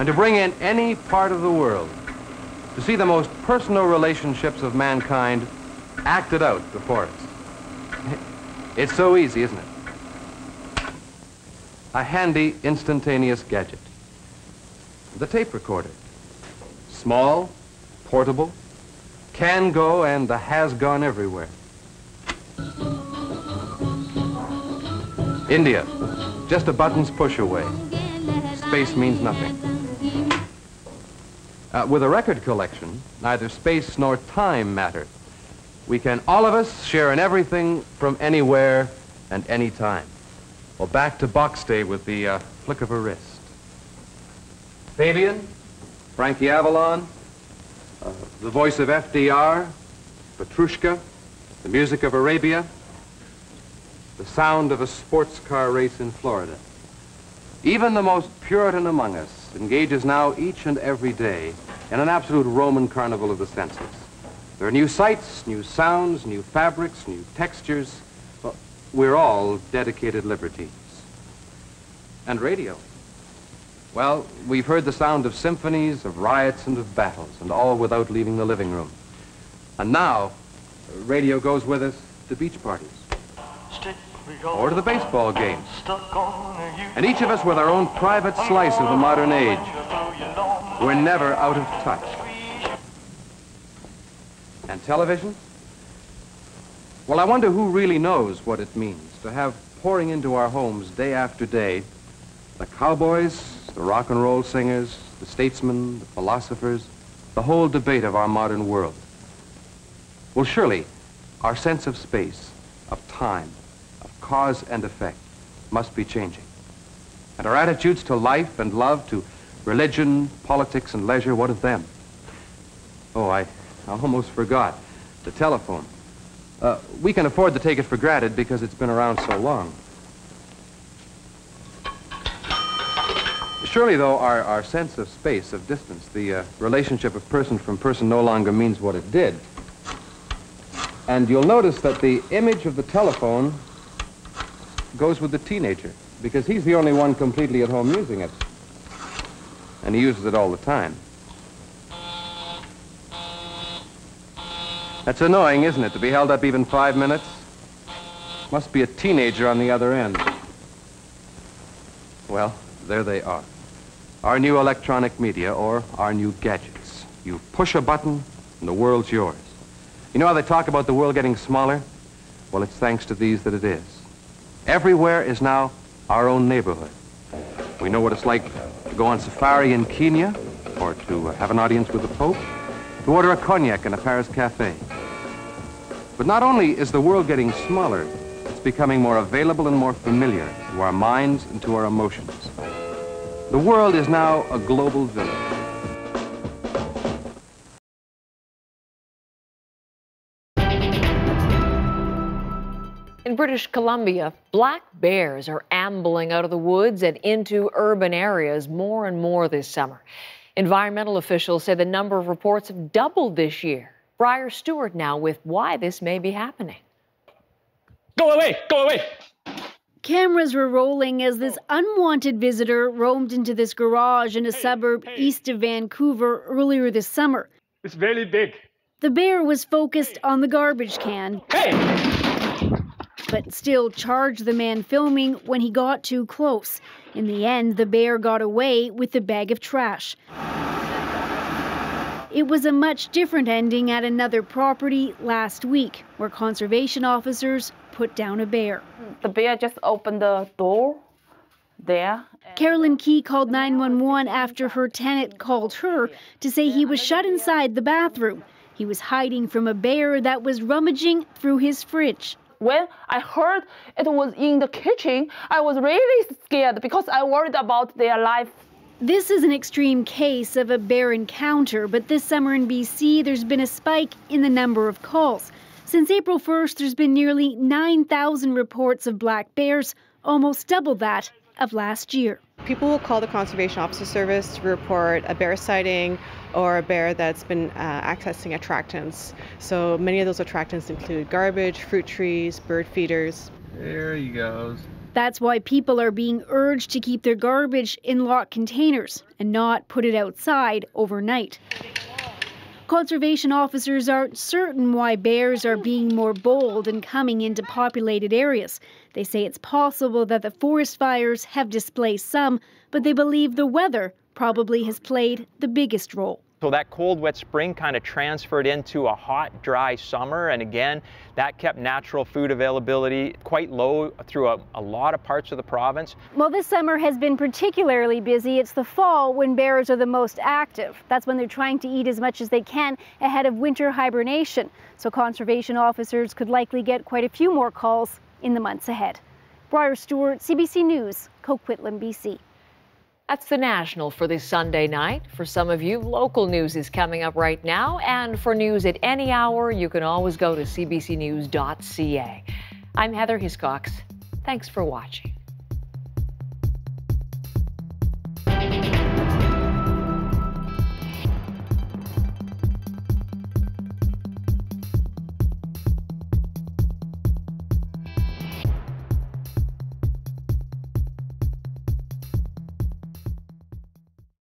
and to bring in any part of the world, to see the most personal relationships of mankind acted out before us. It's so easy, isn't it? A handy, instantaneous gadget. The tape recorder. Small, portable, can go and has gone everywhere. India, just a button's push away. Space means nothing. With a record collection, neither space nor time matter. We can, all of us, share in everything from anywhere and any time. Well, back to box day with the flick of a wrist. Fabian, Frankie Avalon, the voice of FDR, Petrushka, the music of Arabia, the sound of a sports car race in Florida. Even the most Puritan among us engages now each and every day in an absolute Roman carnival of the senses. There are new sights, new sounds, new fabrics, new textures. Well, we're all dedicated libertines. And radio. Well, we've heard the sound of symphonies, of riots, and of battles, and all without leaving the living room. And now, radio goes with us to beach parties, or to the baseball games. And each of us with our own private slice of the modern age. We're never out of touch. And television? Well, I wonder who really knows what it means to have pouring into our homes day after day the cowboys, the rock and roll singers, the statesmen, the philosophers, the whole debate of our modern world. Well, surely our sense of space, of time, of cause and effect must be changing. And our attitudes to life and love, to religion, politics, and leisure, what of them? Oh, I almost forgot. The telephone. We can afford to take it for granted because it's been around so long. Surely, though, our sense of space, of distance, the relationship of person from person no longer means what it did. And you'll notice that the image of the telephone goes with the teenager, because he's the only one completely at home using it. And he uses it all the time. That's annoying, isn't it, to be held up even 5 minutes? Must be a teenager on the other end. Well, there they are. Our new electronic media, or our new gadgets. You push a button, and the world's yours. You know how they talk about the world getting smaller? Well, it's thanks to these that it is. Everywhere is now our own neighborhood. We know what it's like to go on safari in Kenya, or to have an audience with the Pope, to order a cognac in a Paris cafe. But not only is the world getting smaller, it's becoming more available and more familiar to our minds and to our emotions. The world is now a global village. In British Columbia, black bears are ambling out of the woods and into urban areas more and more this summer. Environmental officials say the number of reports have doubled this year. Briar Stewart now with why this may be happening. Go away! Go away! Cameras were rolling as this unwanted visitor roamed into this garage in a suburb east of Vancouver earlier this summer. It's very big. The bear was focused on the garbage can. But still charged the man filming when he got too close. In the end, the bear got away with the bag of trash. It was a much different ending at another property last week, where conservation officers put down a bear. The bear just opened the door there. Carolyn Key called 911 after her tenant called her to say he was shut inside the bathroom. He was hiding from a bear that was rummaging through his fridge. When I heard it was in the kitchen, I was really scared because I worried about their life. This is an extreme case of a bear encounter, but this summer in BC, there's been a spike in the number of calls. Since April 1st, there's been nearly 9,000 reports of black bears, almost double that of last year. People will call the Conservation Officer Service to report a bear sighting or a bear that's been accessing attractants. So many of those attractants include garbage, fruit trees, bird feeders. There he goes. That's why people are being urged to keep their garbage in locked containers and not put it outside overnight. Conservation officers aren't certain why bears are being more bold and coming into populated areas. They say it's possible that the forest fires have displaced some, but they believe the weather probably has played the biggest role. So that cold, wet spring kind of transferred into a hot, dry summer, and again, that kept natural food availability quite low through a lot of parts of the province. Well, this summer has been particularly busy. It's the fall when bears are the most active. That's when they're trying to eat as much as they can ahead of winter hibernation. So conservation officers could likely get quite a few more calls in the months ahead. Briar Stewart, CBC News, Coquitlam, BC. That's the national for this Sunday night. For some of you, local news is coming up right now. And for news at any hour, you can always go to cbcnews.ca. I'm Heather Hiscox. Thanks for watching.